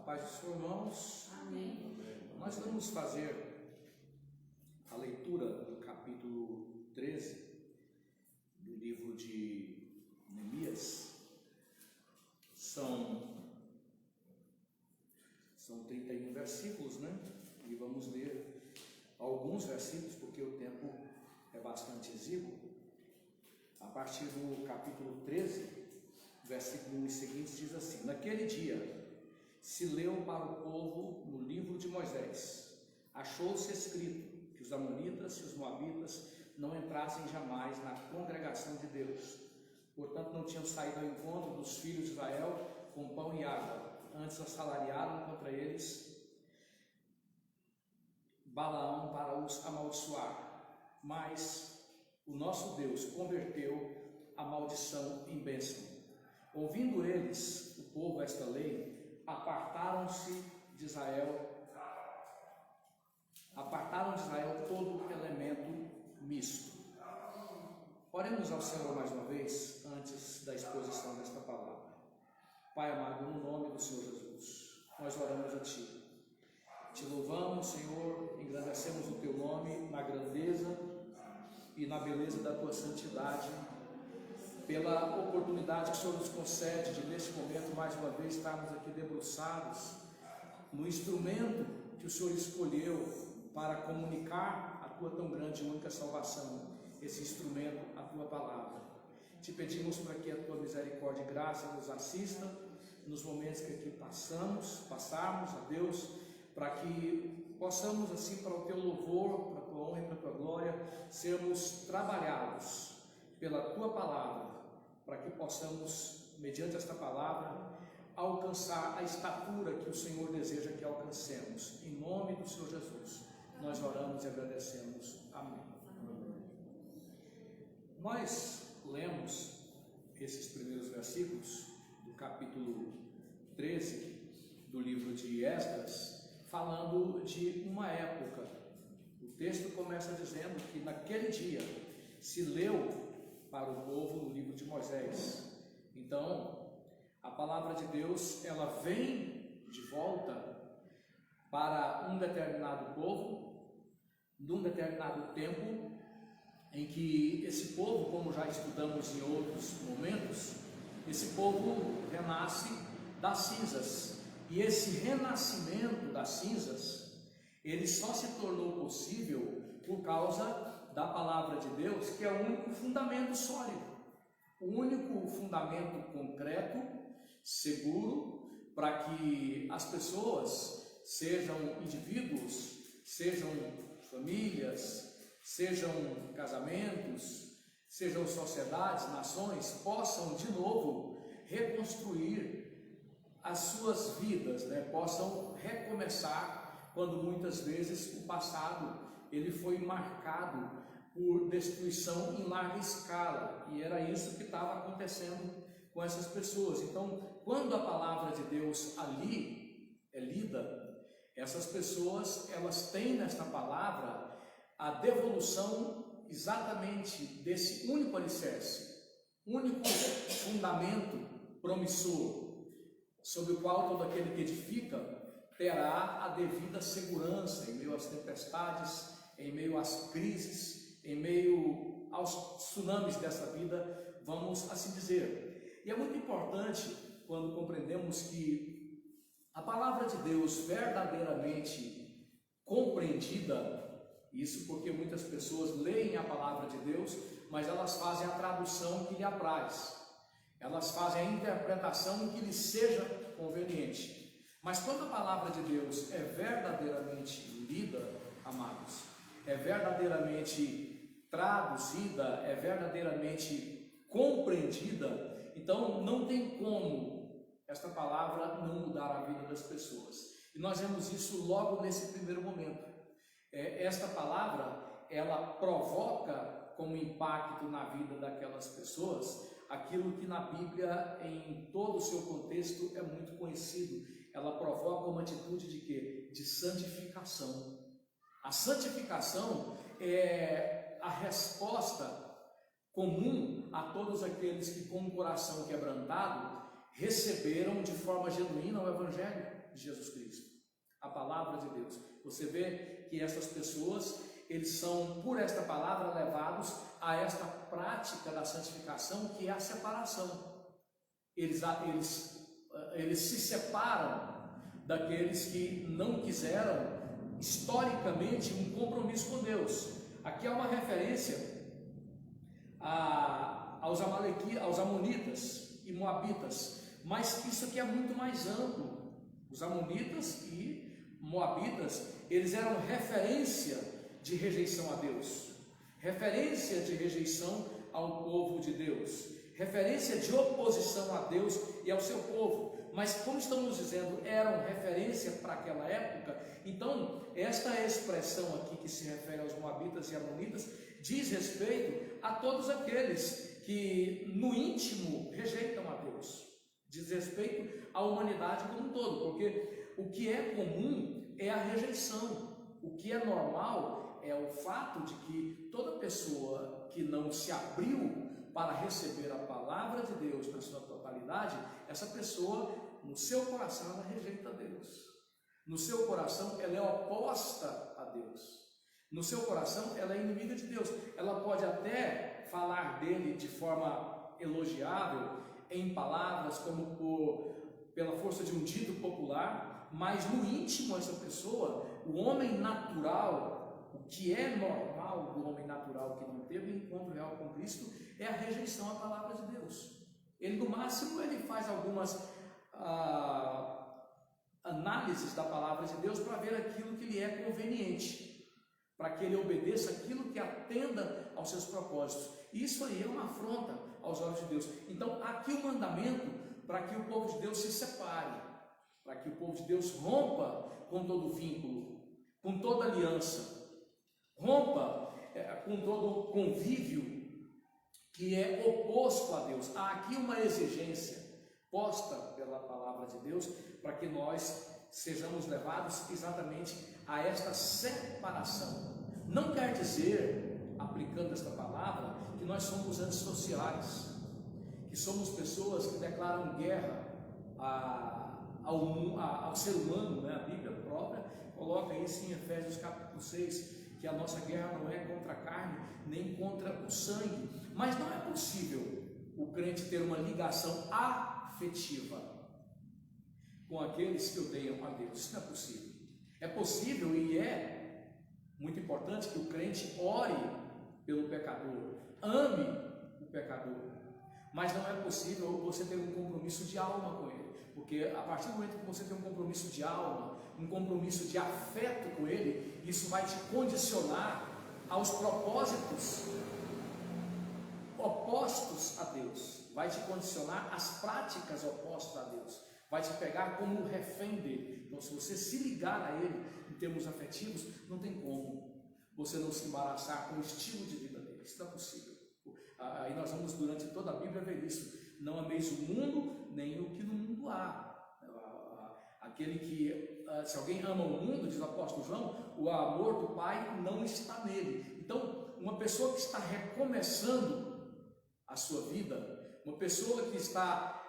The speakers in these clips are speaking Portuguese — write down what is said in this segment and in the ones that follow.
paz dos seus irmãos. Amém. Nós vamos fazer a leitura do capítulo 13 do livro de Neemias. São 31 versículos, né? E vamos ler alguns versículos, porque o tempo é bastante exíguo. A partir do capítulo 13, versículo 1 e seguintes, diz assim: Naquele dia se leu para o povo no livro de Moisés. Achou-se escrito que os amonitas e os moabitas não entrassem jamais na congregação de Deus. Portanto, não tinham saído ao encontro dos filhos de Israel com pão e água. Antes assalariaram contra eles Balaão para os amaldiçoar. Mas o nosso Deus converteu a maldição em bênção. Ouvindo eles, o povo, esta lei, apartaram de Israel todo elemento misto. Oremos ao Senhor mais uma vez, antes da exposição desta palavra. Pai amado, no nome do Senhor Jesus, nós oramos a Ti. Te louvamos, Senhor, engrandecemos o Teu nome na grandeza e na beleza da Tua santidade, pela oportunidade que o Senhor nos concede de, neste momento, mais uma vez, estarmos aqui debruçados no instrumento que o Senhor escolheu para comunicar a Tua tão grande e única salvação, esse instrumento, a Tua palavra. Te pedimos para que a Tua misericórdia e graça nos assista nos momentos que aqui passarmos, a Deus, para que possamos, assim, para o Teu louvor, para a Tua honra e para a Tua glória, sermos trabalhados pela Tua palavra, para que possamos, mediante esta palavra, alcançar a estatura que o Senhor deseja que alcancemos. Em nome do Senhor Jesus, nós oramos e agradecemos. Amém. Nós lemos esses primeiros versículos do capítulo 13 do livro de Esdras, falando de uma época. O texto começa dizendo que naquele dia se leu para o povo no livro de Moisés. Então, a palavra de Deus, ela vem de volta para um determinado povo, num determinado tempo, em que esse povo, como já estudamos em outros momentos, esse povo renasce das cinzas. E esse renascimento das cinzas, ele só se tornou possível por causa da palavra de Deus, que é o único fundamento sólido, o único fundamento concreto, seguro, para que as pessoas, sejam indivíduos, sejam famílias, sejam casamentos, sejam sociedades, nações, possam de novo reconstruir as suas vidas, né? Possam recomeçar, quando muitas vezes o passado ele foi marcado por destruição em larga escala, e era isso que estava acontecendo com essas pessoas. Então, quando a palavra de Deus ali é lida, essas pessoas, elas têm nesta palavra a devolução exatamente desse único alicerce, único fundamento promissor, sobre o qual todo aquele que edifica terá a devida segurança em meio às tempestades, em meio às crises, em meio aos tsunamis dessa vida, vamos assim dizer. E é muito importante quando compreendemos que a palavra de Deus verdadeiramente compreendida, isso porque muitas pessoas leem a palavra de Deus, mas elas fazem a tradução que lhe apraz, elas fazem a interpretação que lhes seja conveniente. Mas quando a palavra de Deus é verdadeiramente lida, amados, é verdadeiramente traduzida, é verdadeiramente compreendida, então não tem como esta palavra não mudar a vida das pessoas. E nós vemos isso logo nesse primeiro momento. Esta palavra, ela provoca como impacto na vida daquelas pessoas aquilo que na Bíblia, em todo o seu contexto, é muito conhecido. Ela provoca uma atitude de quê? De santificação. A santificação é a resposta comum a todos aqueles que, com o coração quebrantado, receberam de forma genuína o Evangelho. de Jesus Cristo, a palavra de Deus. Você vê que essas pessoas, eles são, por esta palavra, levados a esta prática da santificação, que é a separação. Eles se separam daqueles que não quiseram historicamente um compromisso com Deus. Aqui é uma referência aos amonitas e moabitas, mas isso aqui é muito mais amplo. Os amonitas e moabitas, eles eram referência de rejeição a Deus, referência de rejeição ao povo de Deus, referência de oposição a Deus e ao seu povo. Mas, como estamos dizendo, eram referência para aquela época. Então, esta expressão aqui que se refere aos moabitas e amonitas diz respeito a todos aqueles que no íntimo rejeitam a Deus, diz respeito à humanidade como um todo, porque o que é comum é a rejeição. O que é normal é o fato de que toda pessoa que não se abriu para receber a palavra de Deus na sua totalidade, essa pessoa, no seu coração, ela rejeita a Deus. No seu coração, ela é oposta a Deus. No seu coração, ela é inimiga de Deus. Ela pode até falar dele de forma elogiável, em palavras como pela força de um dito popular, mas no íntimo essa pessoa, o homem natural, o que é normal do homem natural que não teve encontro real com Cristo, é a rejeição à palavra de Deus. Ele, no máximo, ele faz algumas análises da palavra de Deus para ver aquilo que lhe é conveniente, para que ele obedeça aquilo que atenda aos seus propósitos. Isso aí é uma afronta aos olhos de Deus. Então, aqui o mandamento para que o povo de Deus se separe, para que o povo de Deus rompa com todo vínculo, com toda aliança, rompa com todo convívio que é oposto a Deus. Há aqui uma exigência posta pela palavra de Deus para que nós sejamos levados exatamente a esta separação. Não quer dizer, aplicando esta palavra, que nós somos antissociais, que somos pessoas que declaram guerra ao ser humano, né? A Bíblia própria coloca isso em Efésios capítulo 6, que a nossa guerra não é contra a carne, nem contra o sangue. Mas não é possível o crente ter uma ligação afetiva com aqueles que odeiam a Deus. Isso não é possível. É possível e é muito importante que o crente ore pelo pecador, ame o pecador, mas não é possível você ter um compromisso de alma com ele, porque a partir do momento que você tem um compromisso de alma, um compromisso de afeto com ele, isso vai te condicionar aos propósitos opostos a Deus, vai te condicionar às práticas opostas a Deus, vai te pegar como um refém dele. Então, se você se ligar a ele em termos afetivos, não tem como você não se embaraçar com o estilo de vida dele. Isso não é possível. Aí nós vamos durante toda a Bíblia ver isso. Não ameis o mundo, nem o que no mundo há. Aquele que, se alguém ama o mundo, diz o apóstolo João, o amor do Pai não está nele. Então, uma pessoa que está recomeçando a sua vida, uma pessoa que está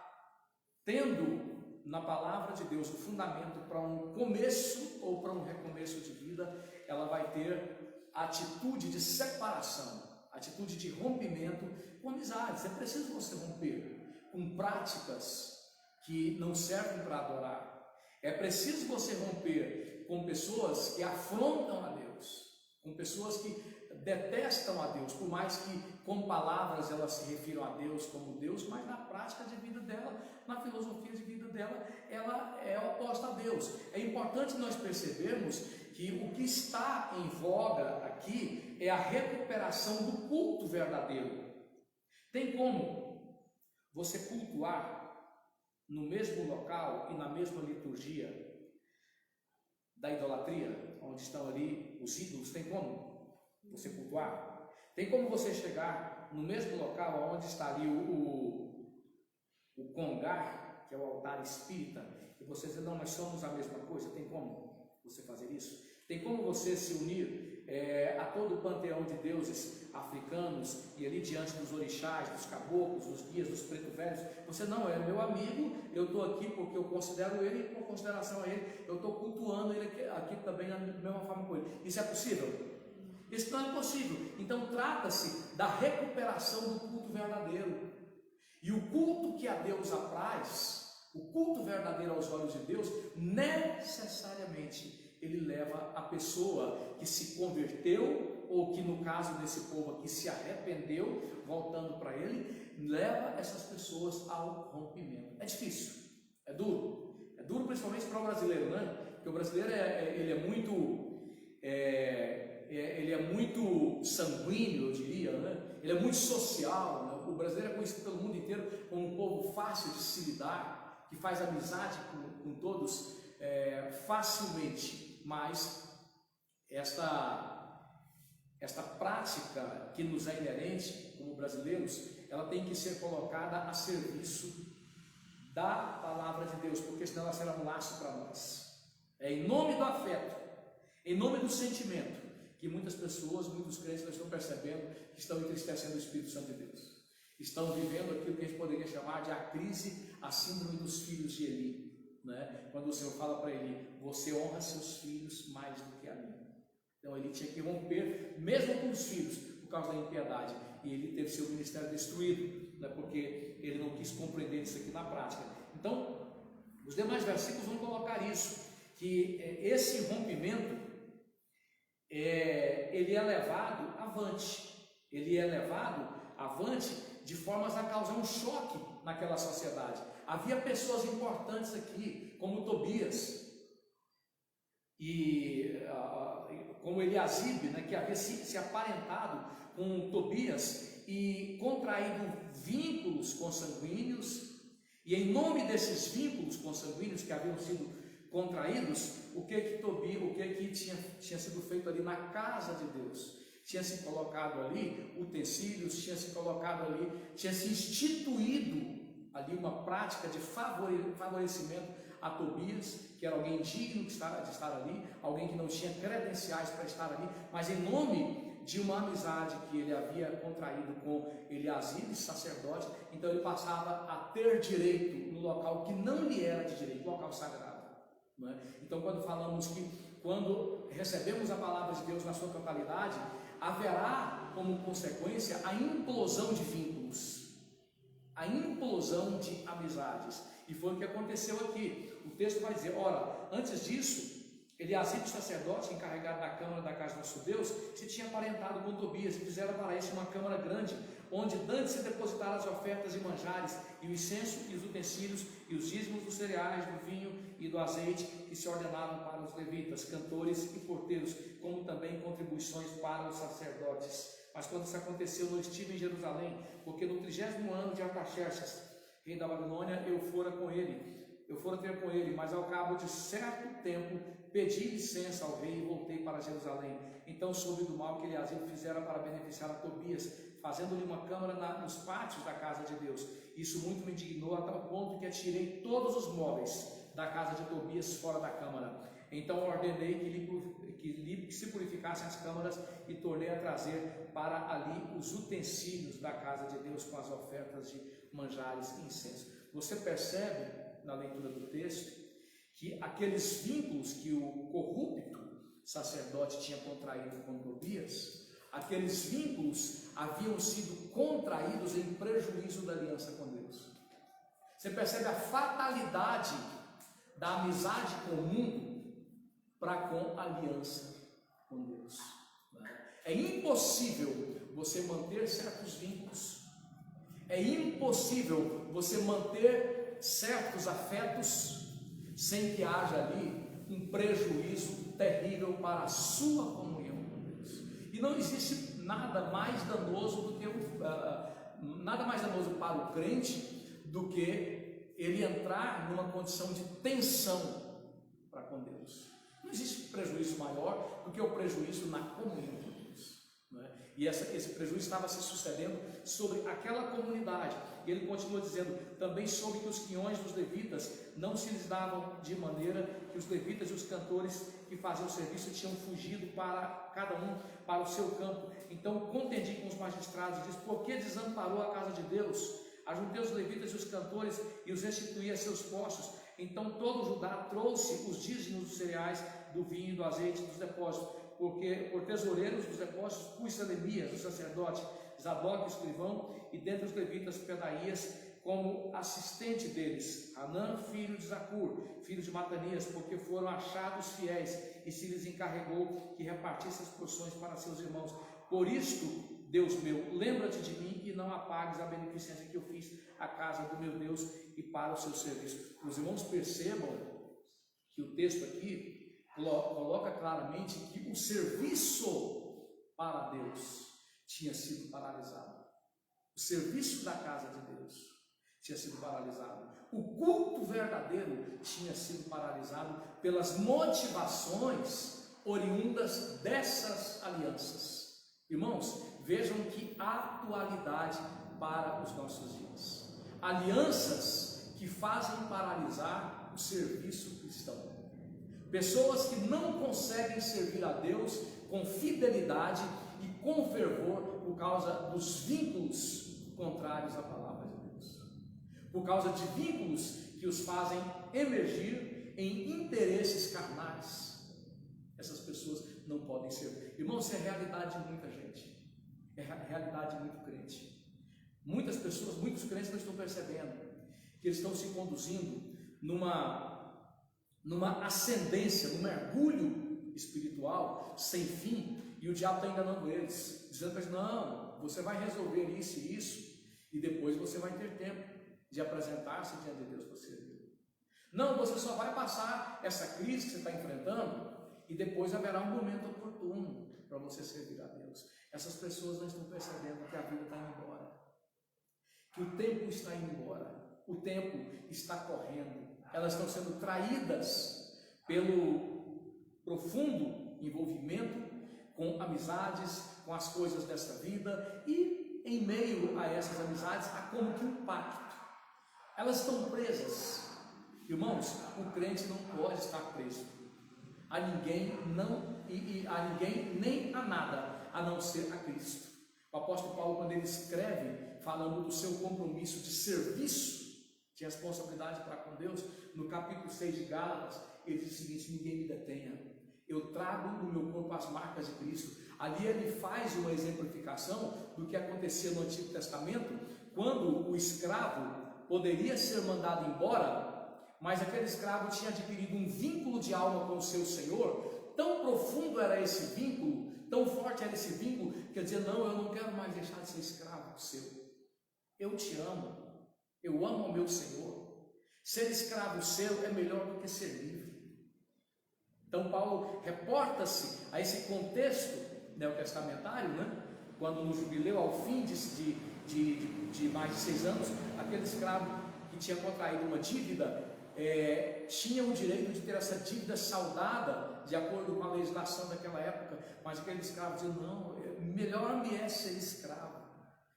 tendo na palavra de Deus o fundamento para um começo ou para um recomeço de vida, ela vai ter atitude de separação, atitude de rompimento com amizades. É preciso você romper com práticas que não servem para adorar. É preciso você romper com pessoas que afrontam a Deus, com pessoas que detestam a Deus, por mais que com palavras elas se refiram a Deus como Deus, mas na prática de vida dela, na filosofia de vida dela, ela é oposta a Deus. É importante nós percebermos que o que está em voga aqui é a recuperação do culto verdadeiro. Tem como você cultuar no mesmo local e na mesma liturgia da idolatria, onde estão ali os ídolos? Tem como você cultuar? Tem como você chegar no mesmo local onde está ali o congar, que é o altar espírita, e você dizer, não, nós somos a mesma coisa? Tem como você fazer isso? Tem como você se unir a todo o panteão de deuses africanos e ali diante dos orixás, dos caboclos, dos guias, dos pretos velhos. Você não é meu amigo, eu estou aqui porque eu considero ele e por consideração a ele, eu estou cultuando ele aqui também da mesma forma com ele. Isso é possível? Isso não é possível. Então trata-se da recuperação do culto verdadeiro. E o culto que a Deus apraz, o culto verdadeiro aos olhos de Deus, necessariamente ele leva a pessoa que se converteu, ou que no caso desse povo aqui se arrependeu, voltando para ele, leva essas pessoas ao rompimento. É difícil, é duro principalmente para o brasileiro, né? Porque o brasileiro ele é muito sanguíneo, eu diria, né? Ele é muito social, né? O brasileiro é conhecido pelo mundo inteiro como um povo fácil de se lidar, que faz amizade com todos facilmente, mas esta prática que nos é inerente como brasileiros, ela tem que ser colocada a serviço da palavra de Deus, porque senão ela será um laço para nós. É em nome do afeto, em nome do sentimento, que muitas pessoas, muitos crentes não estão percebendo que estão entristecendo o Espírito Santo de Deus. Estão vivendo aquilo que a gente poderia chamar de a crise, a síndrome dos filhos de Eli, né? Quando o Senhor fala para Eli, você honra seus filhos mais do que a mim. Então ele tinha que romper, mesmo com os filhos, por causa da impiedade, e ele teve seu ministério destruído, né? Porque ele não quis compreender isso aqui na prática. Então, os demais versículos vão colocar isso, que esse rompimento, ele é levado avante de formas a causar um choque naquela sociedade. Havia pessoas importantes aqui, como Tobias e como Eliasibe, né, que havia se aparentado com Tobias e contraído vínculos consanguíneos, e em nome desses vínculos consanguíneos que haviam sido contraídos, o que tinha sido feito ali na casa de Deus? Tinha se colocado ali utensílios, tinha se instituído ali uma prática de favorecimento a Tobias, que era alguém digno de estar ali, alguém que não tinha credenciais para estar ali, mas em nome de uma amizade que ele havia contraído com Eliasibe, sacerdote, então ele passava a ter direito no local que não lhe era de direito, local sagrado. Não é? Então, quando recebemos a palavra de Deus na sua totalidade, haverá como consequência a implosão de vínculos, a implosão de amizades, e foi o que aconteceu aqui. O texto vai dizer, ora, antes disso, Eliasibe, sacerdote, encarregado da câmara da casa do nosso Deus, se tinha aparentado com Tobias, e fizeram para este uma câmara grande, onde dantes se depositaram as ofertas e manjares, e o incenso e os utensílios, e os dízimos dos cereais, do vinho e do azeite, que se ordenavam para os levitas, cantores e porteiros, como também contribuições para os sacerdotes. Mas quando isso aconteceu, não estive em Jerusalém, porque no 30º ano de Artaxerxes, rei da Babilônia, eu fora ter com ele, mas ao cabo de certo tempo pedi licença ao rei e voltei para Jerusalém. Então soube do mal que Eliasibe fizera para beneficiar a Tobias, fazendo-lhe uma câmara nos pátios da casa de Deus. Isso muito me indignou, a tal ponto que atirei todos os móveis da casa de Tobias fora da câmara. Então ordenei que se purificassem as câmaras e tornei a trazer para ali os utensílios da casa de Deus com as ofertas de manjares e incenso. Você percebe na leitura do texto que aqueles vínculos que o corrupto sacerdote tinha contraído com Tobias, aqueles vínculos haviam sido contraídos em prejuízo da aliança com Deus. Você percebe a fatalidade da amizade com o mundo para com a aliança com Deus. É impossível você manter certos vínculos, é impossível você manter certos afetos sem que haja ali um prejuízo terrível para a sua comunhão com Deus. E não existe nada mais danoso para o crente do que ele entrar numa condição de tensão para com Deus. Não existe prejuízo maior do que o prejuízo na comunhão com Deus, não é? E esse prejuízo estava se sucedendo sobre aquela comunidade. E ele continua dizendo, também soube que os quiões dos levitas não se lhes davam de maneira que os levitas e os cantores que que faziam o serviço tinham fugido para cada um para o seu campo. Então contendi com os magistrados e disse: por que desamparou a casa de Deus? Ajuntei os levitas e os cantores e os restituí a seus postos. Então todo Judá trouxe os dízimos dos cereais, do vinho, do azeite, dos depósitos, porque por tesoureiros dos depósitos pus Selemias, o sacerdote, Zadok, o escrivão, e dentre os levitas Pedaías, como assistente deles, Hanã, filho de Zacur, filho de Matanias, porque foram achados fiéis, e se lhes encarregou que repartisse as porções para seus irmãos. Por isto, Deus meu, lembra-te de mim e não apagues a beneficência que eu fiz à casa do meu Deus e para o seu serviço. Os irmãos percebam que o texto aqui coloca claramente que o serviço para Deus tinha sido paralisado. O serviço da casa de Deus tinha sido paralisado. O culto verdadeiro tinha sido paralisado pelas motivações oriundas dessas alianças. Irmãos, vejam que atualidade para os nossos dias. Alianças que fazem paralisar o serviço cristão. Pessoas que não conseguem servir a Deus com fidelidade e com fervor por causa dos vínculos contrários à palavra de Deus. Por causa de vínculos que os fazem emergir em interesses carnais. Essas pessoas não podem servir. Irmãos, isso é realidade de muita gente. É realidade de muito crente. Muitas pessoas, muitos crentes não estão percebendo que eles estão se conduzindo numa ascendência, num mergulho espiritual sem fim, e o diabo está enganando eles, dizendo para eles: não, você vai resolver isso e isso, e depois você vai ter tempo de apresentar-se diante de Deus para servir. Não, você só vai passar essa crise que você está enfrentando, e depois haverá um momento oportuno para você servir a Deus. Essas pessoas não estão percebendo que a vida está indo embora, que o tempo está indo embora, o tempo está correndo. Elas estão sendo traídas pelo profundo envolvimento com amizades, com as coisas desta vida, e em meio a essas amizades há como que um pacto. Elas estão presas. Irmãos, o crente não pode estar preso a ninguém, a ninguém nem a nada, a não ser a Cristo. O apóstolo Paulo, quando ele escreve falando do seu compromisso de serviço, de responsabilidade para com Deus, no capítulo 6 de Gálatas, ele diz o seguinte: ninguém me detenha, eu trago no meu corpo as marcas de Cristo. Ali ele faz uma exemplificação do que acontecia no Antigo Testamento, quando o escravo poderia ser mandado embora, mas aquele escravo tinha adquirido um vínculo de alma com o seu Senhor. Tão profundo era esse vínculo, tão forte era esse vínculo, que ele dizia: não, eu não quero mais deixar de ser escravo seu, eu te amo. Eu amo o meu Senhor. Ser escravo seu é melhor do que ser livre. Então Paulo reporta-se a esse contexto neotestamentário, quando no jubileu, ao fim de mais de 6 anos, aquele escravo que tinha contraído uma dívida tinha o direito de ter essa dívida saldada de acordo com a legislação daquela época, mas aquele escravo dizia: não, melhor me é ser escravo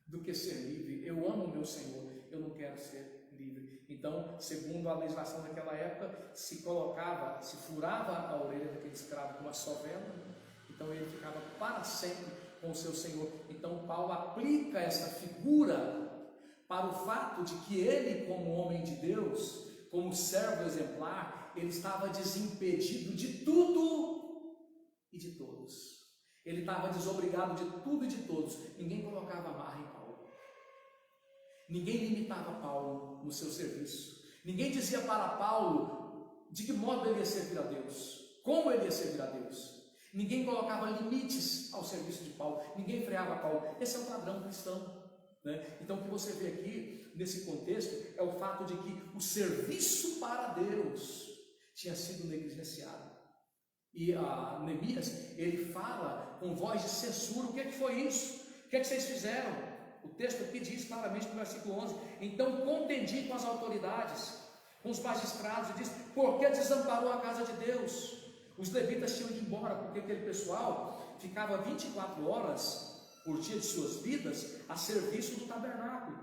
do que ser livre. Eu amo o meu Senhor, eu não quero ser livre. Então, segundo a legislação daquela época, se furava a orelha daquele escravo com uma sovela, então ele ficava para sempre com o seu Senhor. Então Paulo aplica essa figura para o fato de que ele, como homem de Deus, como servo exemplar, ele estava desimpedido de tudo e de todos. Ele estava desobrigado de tudo e de todos. Ninguém colocava amarra em Paulo. Ninguém limitava Paulo no seu serviço. Ninguém dizia para Paulo de que modo ele ia servir a Deus, como ele ia servir a Deus. Ninguém colocava limites ao serviço de Paulo. Ninguém freava Paulo. Esse é o padrão cristão. Então o que você vê aqui nesse contexto é o fato de que o serviço para Deus tinha sido negligenciado. E Neemias, ele fala com voz de censura: o que é que foi isso? O que é que vocês fizeram? O texto aqui diz claramente no versículo 11: então contendi com as autoridades, com os magistrados, e diz: por que desamparou a casa de Deus? Os levitas tinham ido embora, porque aquele pessoal ficava 24 horas por dia de suas vidas a serviço do tabernáculo,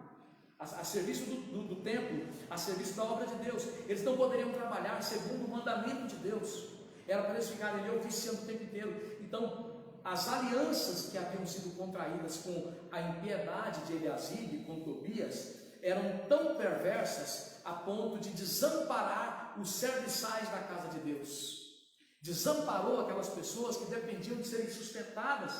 a serviço do templo, a serviço da obra de Deus. Eles não poderiam trabalhar segundo o mandamento de Deus. era para eles ficarem ali oficiando o tempo inteiro. Então, as alianças que haviam sido contraídas com a impiedade de Eliasibe, com Tobias, eram tão perversas a ponto de desamparar os serviçais da casa de Deus. Desamparou aquelas pessoas que dependiam de serem sustentadas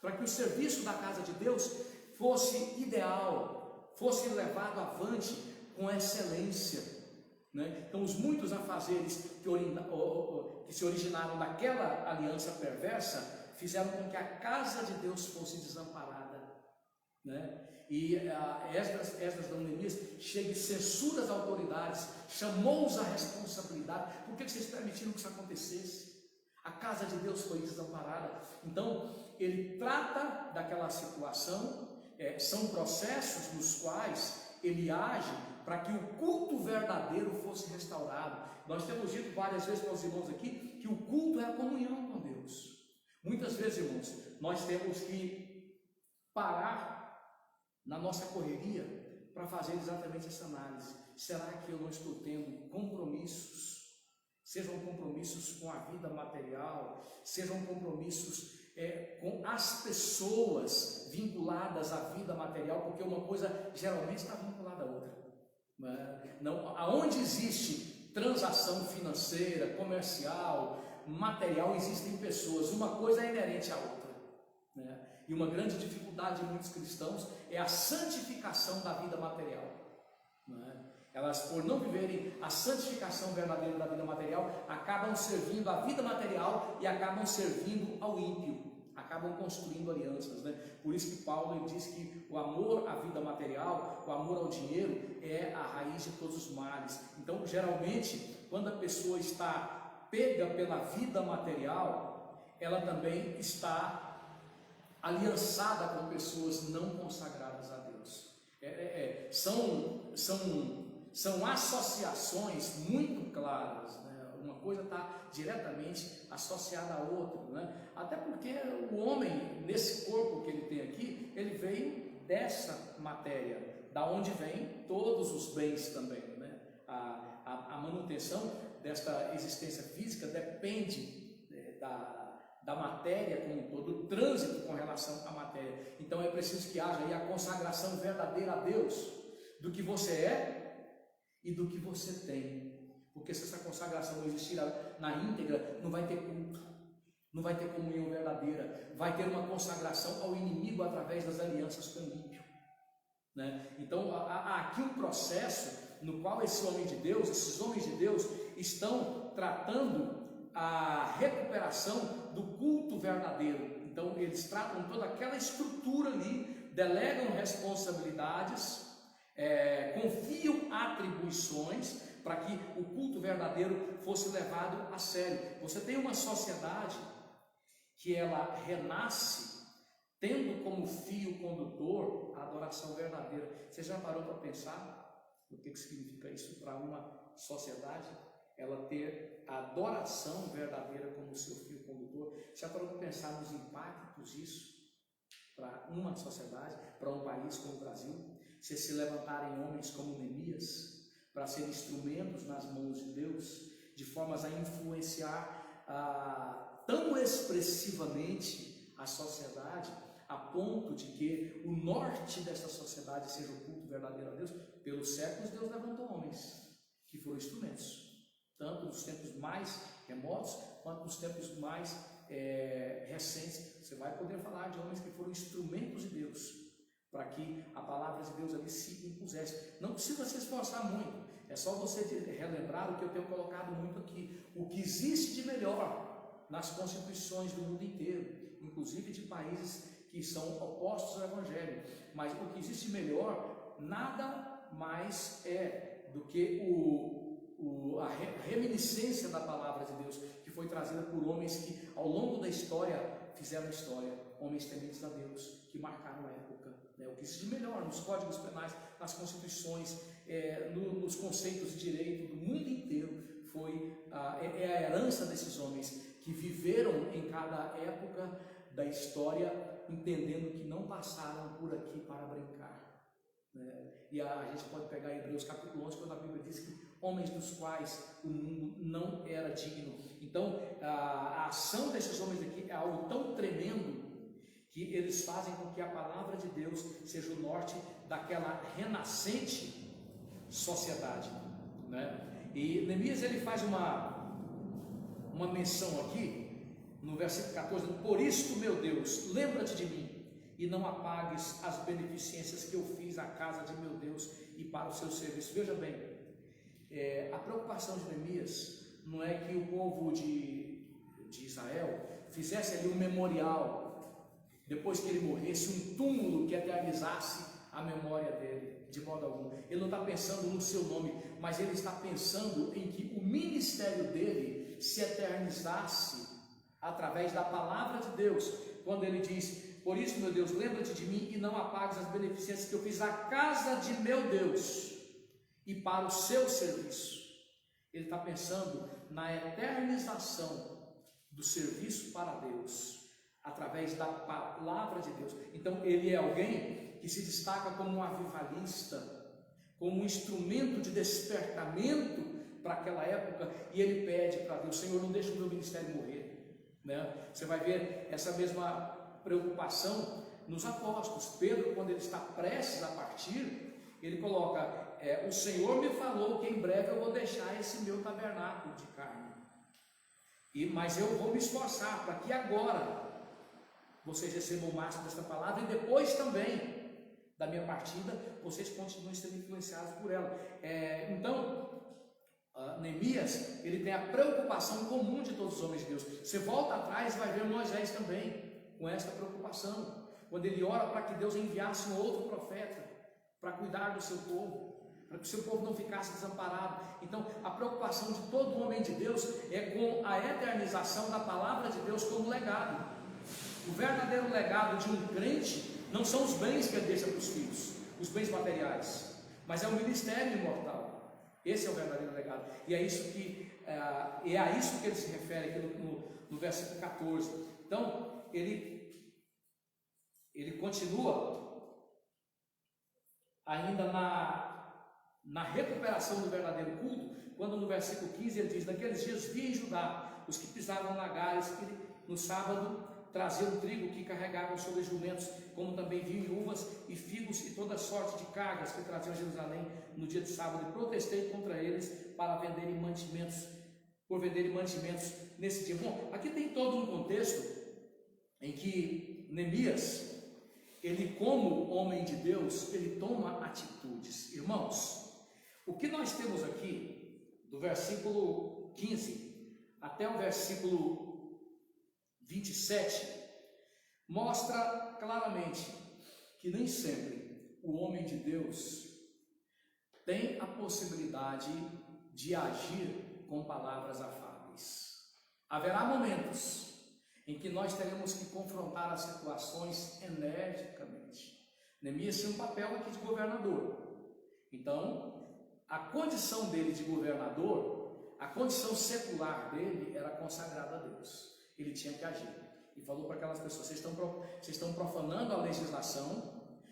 para que o serviço da casa de Deus fosse ideal, fosse levado avante com excelência, né? Então, os muitos afazeres que se originaram daquela aliança perversa fizeram com que a casa de Deus fosse desamparada, né? E Esdras não Neemias chega e censura as autoridades, chamou-os à responsabilidade. Por que vocês permitiram que isso acontecesse? A casa de Deus foi desamparada. Então, ele trata daquela situação, são processos nos quais ele age para que o culto verdadeiro fosse restaurado. Nós temos dito várias vezes para os irmãos aqui que o culto é a comunhão com Deus. Muitas vezes, irmãos, nós temos que parar na nossa correria para fazer exatamente essa análise. Será que eu não estou tendo compromissos? Sejam compromissos com a vida material, sejam compromissos com as pessoas vinculadas à vida material, porque uma coisa geralmente está vinculada à outra. Não, aonde existe transação financeira, comercial, material, existem pessoas. Uma coisa é inerente à outra, né? E uma grande dificuldade de muitos cristãos é a santificação da vida material, né? Elas, por não viverem a santificação verdadeira da vida material, acabam servindo a vida material e acabam servindo ao ímpio, acabam construindo alianças, né? Por isso que Paulo diz que o amor à vida material, o amor ao dinheiro é a raiz de todos os males. Então, geralmente, quando a pessoa está pega pela vida material, ela também está aliançada com pessoas não consagradas a Deus. São associações muito claras, né? Uma coisa está diretamente associada à outra, né? Até porque o homem, nesse corpo que ele tem aqui, ele veio dessa matéria, da onde vem todos os bens também, né? A manutenção desta existência física depende da matéria como um todo, do trânsito com relação à matéria. Então é preciso que haja aí a consagração verdadeira a Deus, do que você é e do que você tem. Porque se essa consagração não existir na íntegra, não vai ter culto, não vai ter comunhão verdadeira, vai ter uma consagração ao inimigo através das alianças com o ímpio, né? Então há aqui um processo no qual esses homens de Deus estão tratando a recuperação do culto verdadeiro. Então eles tratam toda aquela estrutura ali, delegam responsabilidades, confiam atribuições para que o culto verdadeiro fosse levado a sério. Você tem uma sociedade que ela renasce tendo como fio condutor a adoração verdadeira. Você já parou para pensar o que significa isso para uma sociedade? Ela ter a adoração verdadeira como seu fio condutor. Você já parou para pensar nos impactos disso para uma sociedade, para um país como o Brasil? Se levantarem homens como Neemias para serem instrumentos nas mãos de Deus, de formas a influenciar tão expressivamente a sociedade, a ponto de que o norte dessa sociedade seja o culto verdadeiro a Deus. Pelos séculos Deus levantou homens que foram instrumentos, tanto nos tempos mais remotos quanto nos tempos mais recentes. Você vai poder falar de homens que foram instrumentos de Deus para que a palavra de Deus ali se impusesse. Não precisa se esforçar muito, é só você relembrar o que eu tenho colocado muito aqui: o que existe de melhor nas constituições do mundo inteiro, inclusive de países que são opostos ao Evangelho. Mas o que existe de melhor nada mais é do que a reminiscência da palavra de Deus, que foi trazida por homens que ao longo da história fizeram história, homens tementes a Deus, que marcaram a época, né? O que existe de melhor nos códigos penais, nas constituições, nos conceitos de direito do mundo inteiro, foi a herança desses homens que viveram em cada época da história, entendendo que não passaram por aqui para brincar, né? E a gente pode pegar Hebreus capítulo 11, quando a Bíblia diz que homens dos quais o mundo não era digno. Então, a ação desses homens aqui é algo tão tremendo que eles fazem com que a palavra de Deus seja o norte daquela renascente sociedade, né? E Neemias ele faz uma menção aqui no versículo 14: por isso, meu Deus, lembra-te de mim e não apagues as beneficências que eu fiz à casa de meu Deus e para o seu serviço. Veja bem, a preocupação de Neemias não é que o povo de Israel fizesse ali um memorial, depois que ele morresse, um túmulo que eternizasse a memória dele, de modo algum. Ele não está pensando no seu nome, mas ele está pensando em que o ministério dele se eternizasse através da palavra de Deus, quando ele diz: por isso, meu Deus, lembra-te de mim e não apagues as beneficências que eu fiz à casa de meu Deus e para o seu serviço. Ele está pensando na eternização do serviço para Deus, através da palavra de Deus. Então ele é alguém que se destaca como um avivalista, como um instrumento de despertamento para aquela época, e ele pede para Deus: Senhor, não deixe o meu ministério morrer, né? Você vai ver essa mesma preocupação nos apóstolos. Pedro, quando ele está prestes a partir, ele coloca: o Senhor me falou que em breve eu vou deixar esse meu tabernáculo de carne, mas eu vou me esforçar para que agora vocês recebam o máximo desta palavra, e depois também da minha partida vocês continuem sendo influenciados por ela. Então Neemias, ele tem a preocupação comum de todos os homens de Deus. Você volta atrás e vai ver Moisés também com essa preocupação, quando ele ora para que Deus enviasse um outro profeta para cuidar do seu povo, para que o seu povo não ficasse desamparado. Então a preocupação de todo homem de Deus é com a eternização da palavra de Deus como legado. O verdadeiro legado de um crente não são os bens que ele deixa para os filhos, os bens materiais, mas é o ministério imortal. Esse é o verdadeiro legado, e é a isso que ele se refere aqui no versículo 14. Então ele continua ainda na recuperação do verdadeiro culto, quando no versículo 15 ele diz: naqueles dias vi em Judá os que pisavam lagares, que no sábado traziam trigo que carregavam sobre jumentos, como também vinho e uvas e figos e toda sorte de cargas que traziam a Jerusalém no dia de sábado, e protestei contra eles para venderem mantimentos nesse dia. Bom, aqui tem todo um contexto em que Neemias, ele como homem de Deus, ele toma atitudes. Irmãos, o que nós temos aqui do versículo 15 até o versículo 27 mostra claramente que nem sempre o homem de Deus tem a possibilidade de agir com palavras afáveis. Haverá momentos em que nós teremos que confrontar as situações energicamente. Neemias tinha um papel aqui de governador. Então, a condição dele de governador, a condição secular dele era consagrada a Deus. Ele tinha que agir. E falou para aquelas pessoas: vocês estão profanando a legislação,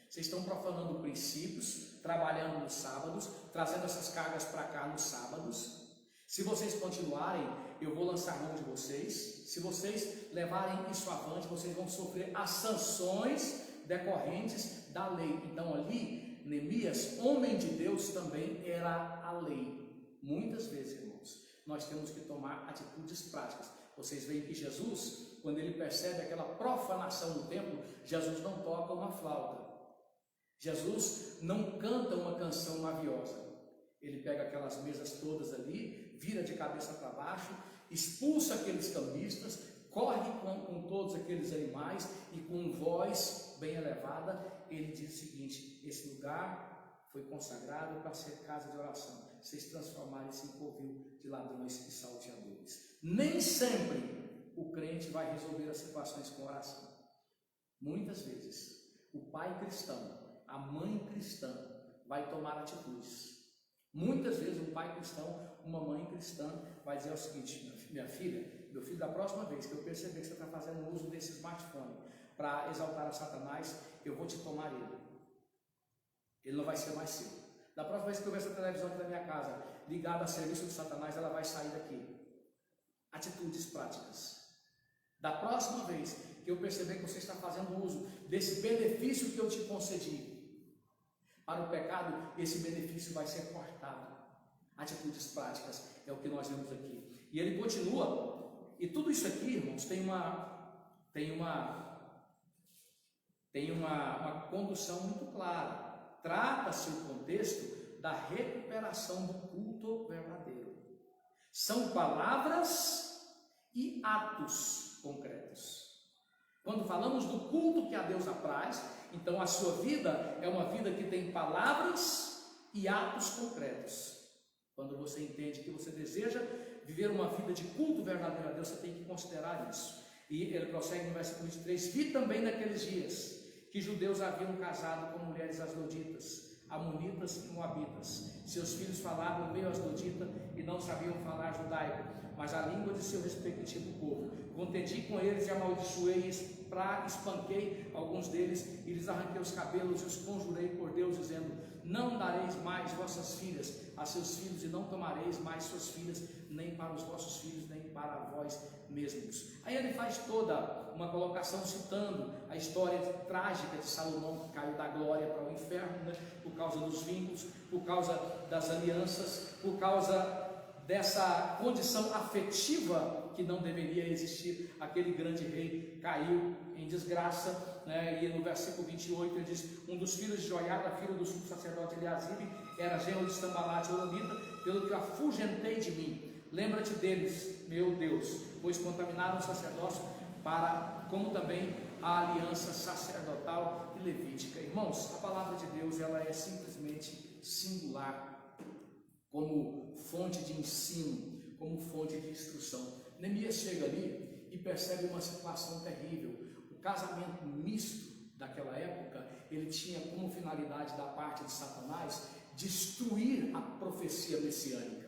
vocês estão profanando princípios, trabalhando nos sábados, trazendo essas cargas para cá nos sábados. Se vocês continuarem, eu vou lançar mão de vocês. Se vocês levarem isso avante, vocês vão sofrer as sanções decorrentes da lei. Então ali, Neemias, homem de Deus, também era a lei. Muitas vezes, irmãos, nós temos que tomar atitudes práticas. Vocês veem que Jesus, quando ele percebe aquela profanação no templo, Jesus não toca uma flauta, Jesus não canta uma canção maviosa. Ele pega aquelas mesas todas ali, vira de cabeça para baixo, expulsa aqueles cambistas, corre com todos aqueles animais e com voz bem elevada, ele diz o seguinte: esse lugar foi consagrado para ser casa de oração. Vocês transformarem esse covil de ladrões e salteadores. Nem sempre o crente vai resolver as situações com oração. Muitas vezes o pai cristão, a mãe cristã vai tomar atitudes. Muitas vezes um pai cristão, uma mãe cristã vai dizer o seguinte: minha filha, meu filho, da próxima vez que eu perceber que você está fazendo uso desse smartphone para exaltar a Satanás, eu vou te tomar ele. Ele não vai ser mais seu. Da próxima vez que eu ver essa televisão aqui na minha casa ligada a serviço de Satanás, ela vai sair daqui. Atitudes práticas. Da próxima vez que eu perceber que você está fazendo uso desse benefício que eu te concedi para o pecado, esse benefício vai ser cortado. Atitudes práticas é o que nós vemos aqui. E ele continua, e tudo isso aqui, irmãos, tem uma condução muito clara. Trata-se o contexto da recuperação do culto verdadeiro. São palavras e atos concretos. Quando falamos do culto que a Deus apraz, então a sua vida é uma vida que tem palavras e atos concretos. Quando você entende que você deseja viver uma vida de culto verdadeiro a Deus, você tem que considerar isso. E ele prossegue no versículo 23, vi também naqueles dias que judeus haviam casado com mulheres asdoditas, amonitas e moabitas. Seus filhos falavam meio asdodita e não sabiam falar judaico, mas a língua de seu respectivo povo. Contendi com eles e amaldiçoei, espanquei alguns deles e lhes arranquei os cabelos e os conjurei por Deus, dizendo: não dareis mais vossas filhas a seus filhos e não tomareis mais suas filhas, nem para os vossos filhos, nem para vós mesmos. Aí ele faz toda uma colocação citando a história trágica de Salomão, que caiu da glória para o inferno, né? Por causa dos vínculos, por causa das alianças, por causa dessa condição afetiva que não deveria existir. Aquele grande rei caiu em desgraça, né? E no versículo 28 ele diz: um dos filhos de Joiada, filho do sumo sacerdote Eliasibe, era genro de Sambalate Oronita, pelo que afugentei de mim. Lembra-te deles, meu Deus, pois contaminaram o sacerdócio, como também a aliança sacerdotal e levítica. Irmãos, a palavra de Deus, ela é simplesmente singular, como fonte de ensino, como fonte de instrução. Neemias chega ali e percebe uma situação terrível. O casamento misto daquela época, ele tinha como finalidade da parte de Satanás destruir a profecia messiânica,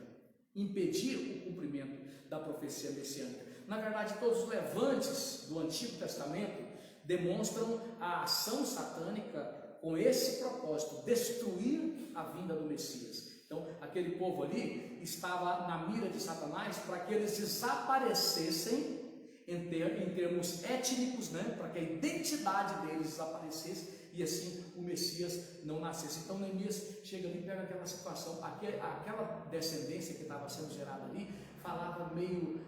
impedir o cumprimento da profecia messiânica. Na verdade, todos os levantes do Antigo Testamento demonstram a ação satânica com esse propósito: destruir a vinda do Messias. Então, aquele povo ali estava na mira de Satanás para que eles desaparecessem em termos étnicos, né? Para que a identidade deles desaparecesse e assim o Messias não nascesse. Então Neemias chega ali e pega aquela situação, aquela descendência que estava sendo gerada ali, falava meio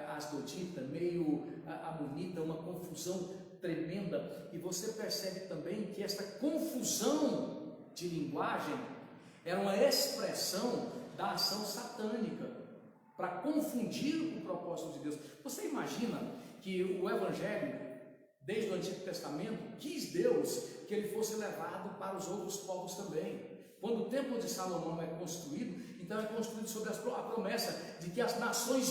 asdodita, meio amonita, uma confusão tremenda. E você percebe também que essa confusão de linguagem era uma expressão da ação satânica para confundir o propósito de Deus. Você imagina que o Evangelho, desde o Antigo Testamento, quis Deus que ele fosse levado para os outros povos também. Quando o templo de Salomão é construído, então é construído sobre a promessa de que as nações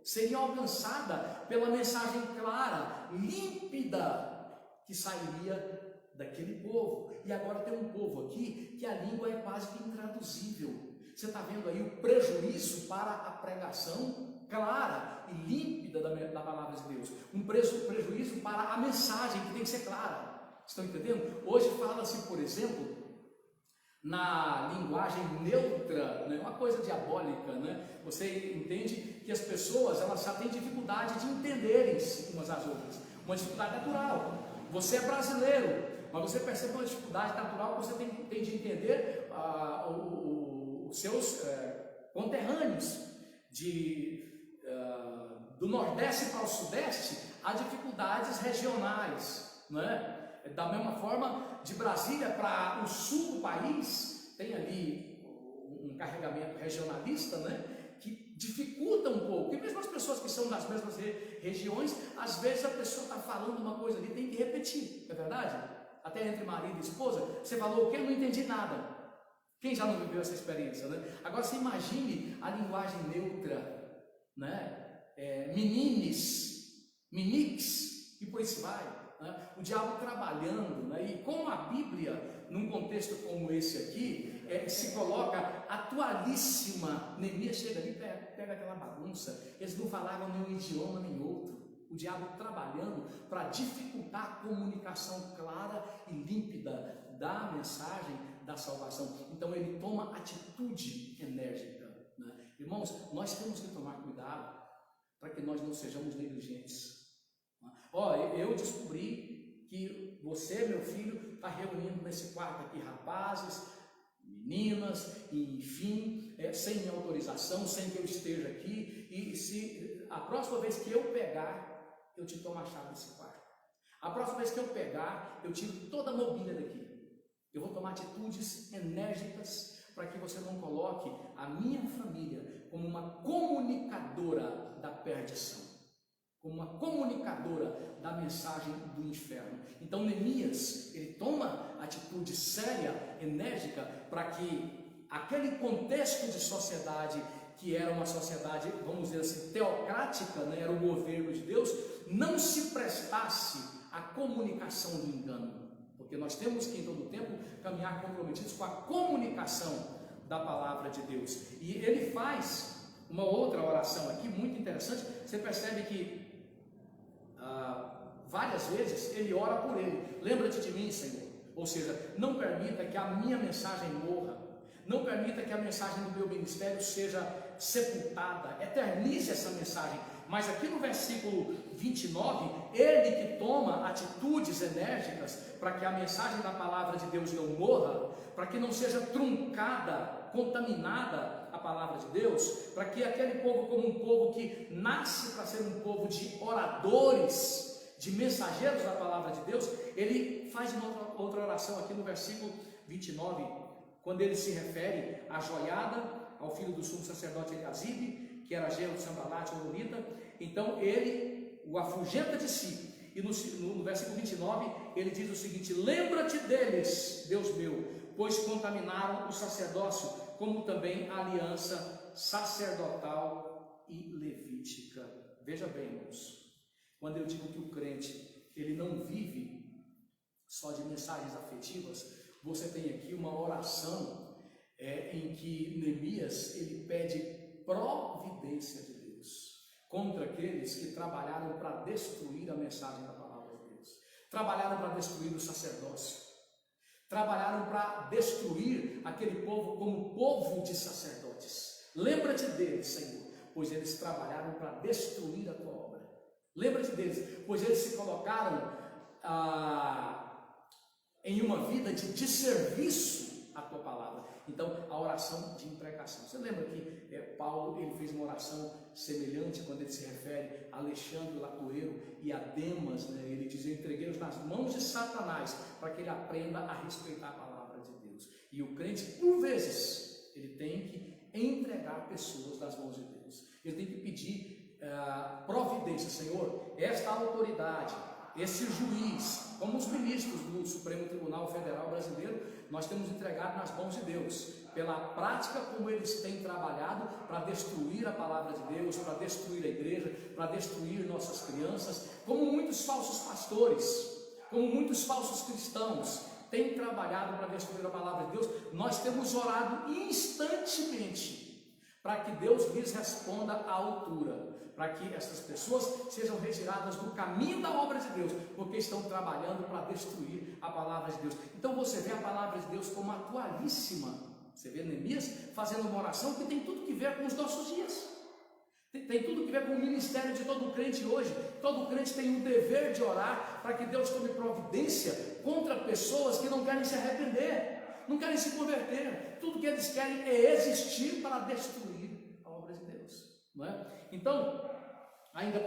seriam alcançadas pela mensagem clara, límpida, que sairia daquele povo. E agora tem um povo aqui que a língua é quase que intraduzível. Você está vendo aí o prejuízo para a pregação clara e límpida da palavra de Deus, um prejuízo para a mensagem que tem que ser clara. Estão entendendo? Hoje fala-se, por exemplo, na linguagem neutra, né? Uma coisa diabólica, né? Você entende que as pessoas, elas já têm dificuldade de entenderem-se umas às outras, uma dificuldade natural. Você é brasileiro, mas você percebe uma dificuldade natural que você tem de entender os seus conterrâneos do Nordeste para o Sudeste. Há dificuldades regionais, né? Da mesma forma, de Brasília para o sul do país, tem ali um carregamento regionalista, né? Que dificulta um pouco. E mesmo as pessoas que são das mesmas regiões, às vezes a pessoa está falando uma coisa ali, tem que repetir, é verdade? Até entre marido e esposa, você falou o que? Eu não entendi nada. Quem já não viveu essa experiência, né? Agora você imagine a linguagem neutra, né? Minix, e por aí se vai, né? O diabo trabalhando, né? E como a Bíblia, num contexto como esse aqui, se coloca atualíssima. Neemias chega ali e pega aquela bagunça. Eles não falavam nenhum idioma nem outro. O diabo trabalhando para dificultar a comunicação clara e límpida da mensagem da salvação. Então ele toma atitude enérgica, né? Irmãos, nós temos que tomar cuidado para que nós não sejamos negligentes. Eu descobri que você, meu filho, está reunindo nesse quarto aqui rapazes, meninas, enfim, sem minha autorização, sem que eu esteja aqui, e se a próxima vez que eu pegar, eu te tomo a chave desse quarto. A próxima vez que eu pegar, eu tiro toda a mobília daqui. Eu vou tomar atitudes enérgicas para que você não coloque a minha família como uma comunicadora da perdição, como uma comunicadora da mensagem do inferno. Então Neemias, ele toma atitude séria, enérgica, para que aquele contexto de sociedade, que era uma sociedade, vamos dizer assim, teocrática, né, era o governo de Deus, não se prestasse à comunicação do engano. Porque nós temos que, em todo tempo, caminhar comprometidos com a comunicação da palavra de Deus. E ele faz uma outra oração aqui, muito interessante. Você percebe que várias vezes ele ora por ele. Lembra-te de mim, Senhor. Ou seja, não permita que a minha mensagem morra. Não permita que a mensagem do meu ministério seja sepultada. Eternize essa mensagem. Mas aqui no versículo 29, ele que toma atitudes enérgicas para que a mensagem da palavra de Deus não morra, para que não seja truncada, contaminada a palavra de Deus, para que aquele povo, como um povo que nasce para ser um povo de oradores, de mensageiros da palavra de Deus, ele faz uma outra oração aqui no versículo 29, quando ele se refere à joiada, ao filho do sumo sacerdote Eliasibe, que era genro de Sanbalate, Horonita. Então ele o afugenta de si. E no versículo 29 ele diz o seguinte: lembra-te deles, Deus meu, pois contaminaram o sacerdócio, como também a aliança sacerdotal e levítica. Veja bem, irmãos, quando eu digo que o crente, ele não vive só de mensagens afetivas, você tem aqui uma oração em que Neemias, ele pede providência de Deus contra aqueles que trabalharam para destruir a mensagem da palavra de Deus, trabalharam para destruir o sacerdócio, trabalharam para destruir aquele povo como povo de sacerdotes. Lembra-te deles, Senhor, pois eles trabalharam para destruir a tua obra. Lembra-te deles, pois eles se colocaram em uma vida de desserviço à tua palavra. Então, a oração de imprecação. Você lembra que Paulo, ele fez uma oração semelhante quando ele se refere a Alexandre Latoeiro e a Demas, né? Ele diz: eu entreguei-os nas mãos de Satanás, para que ele aprenda a respeitar a palavra de Deus. E o crente, por vezes, ele tem que entregar pessoas nas mãos de Deus. Ele tem que pedir providência. Senhor, esta autoridade, esse juiz, como os ministros do Supremo Tribunal Federal Brasileiro, nós temos entregado nas mãos de Deus, pela prática como eles têm trabalhado para destruir a palavra de Deus, para destruir a igreja, para destruir nossas crianças, como muitos falsos pastores, como muitos falsos cristãos têm trabalhado para destruir a palavra de Deus. Nós temos orado instantemente para que Deus lhes responda à altura, para que essas pessoas sejam retiradas do caminho da obra de Deus, porque estão trabalhando para destruir a palavra de Deus. Então você vê a palavra de Deus como atualíssima. Você vê Neemias fazendo uma oração que tem tudo que ver com os nossos dias, tem tudo que ver com o ministério de todo crente hoje. Todo crente tem o dever de orar para que Deus tome providência contra pessoas que não querem se arrepender, não querem se converter. Tudo que eles querem é existir para destruir a obra de Deus, não é? Então, ainda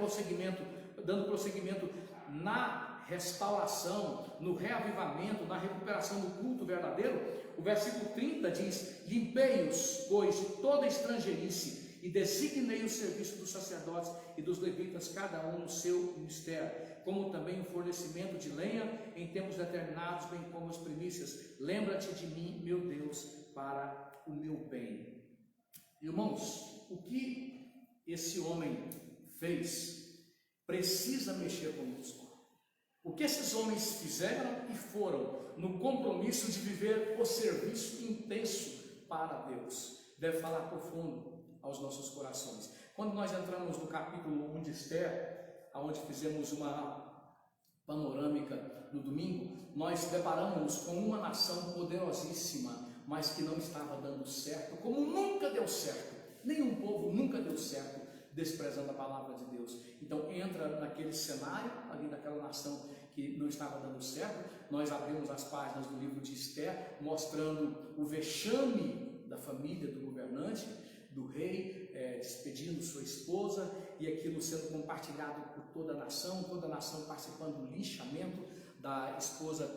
dando prosseguimento na restauração, no reavivamento, na recuperação do culto verdadeiro, o versículo 30 diz: limpei-os, pois, de toda estrangeirice, e designei o serviço dos sacerdotes e dos levitas, cada um no seu ministério, como também o fornecimento de lenha em tempos determinados, bem como as primícias. Lembra-te de mim, meu Deus, para o meu bem. Irmãos, o que esse homem fez precisa mexer conosco. O que esses homens fizeram e foram no compromisso de viver o serviço intenso para Deus deve falar profundo aos nossos corações. Quando nós entramos no capítulo 1 de Esther, onde fizemos uma panorâmica no domingo, nós deparamos com uma nação poderosíssima, mas que não estava dando certo, como nunca deu certo. Nenhum povo nunca deu certo, desprezando a palavra de Deus. Então entra naquele cenário ali daquela nação que não estava dando certo. Nós abrimos as páginas do livro de Esther, mostrando o vexame da família do governante, do rei, despedindo sua esposa, e aquilo sendo compartilhado por toda a nação participando do linchamento da esposa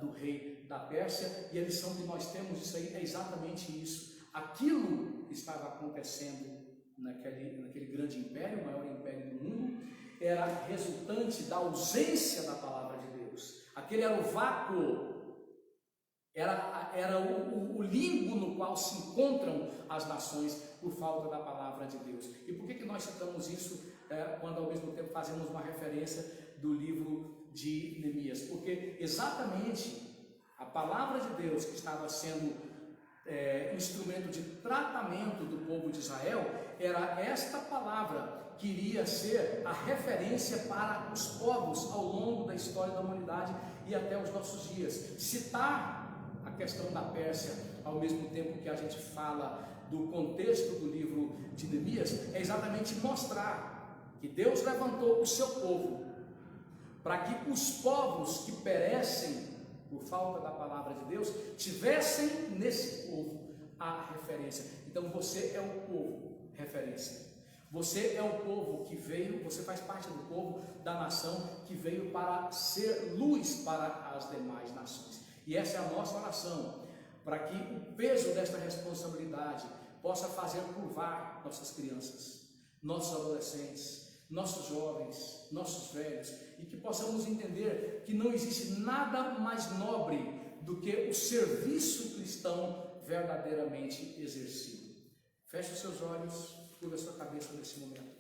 do rei da Pérsia. E a lição que nós temos disso aí é exatamente isso. Aquilo que estava acontecendo naquele grande império, o maior império do mundo, era resultante da ausência da palavra de Deus. Aquele era o vácuo, era o limbo no qual se encontram as nações por falta da palavra de Deus. E por que nós citamos isso quando ao mesmo tempo fazemos uma referência do livro de Neemias? Porque exatamente a palavra de Deus que estava sendo instrumento de tratamento do povo de Israel, era esta palavra que iria ser a referência para os povos ao longo da história da humanidade e até os nossos dias. Citar a questão da Pérsia ao mesmo tempo que a gente fala do contexto do livro de Neemias é exatamente mostrar que Deus levantou o seu povo para que os povos que perecem por falta da palavra de Deus tivessem nesse povo a referência. Então você é o povo referência. Você é o povo que veio, você faz parte do povo da nação que veio para ser luz para as demais nações. E essa é a nossa oração, para que o peso desta responsabilidade possa fazer curvar nossas crianças, nossos adolescentes, nossos jovens, nossos velhos, e que possamos entender que não existe nada mais nobre do que o serviço cristão verdadeiramente exercido. Feche os seus olhos, curva a sua cabeça nesse momento.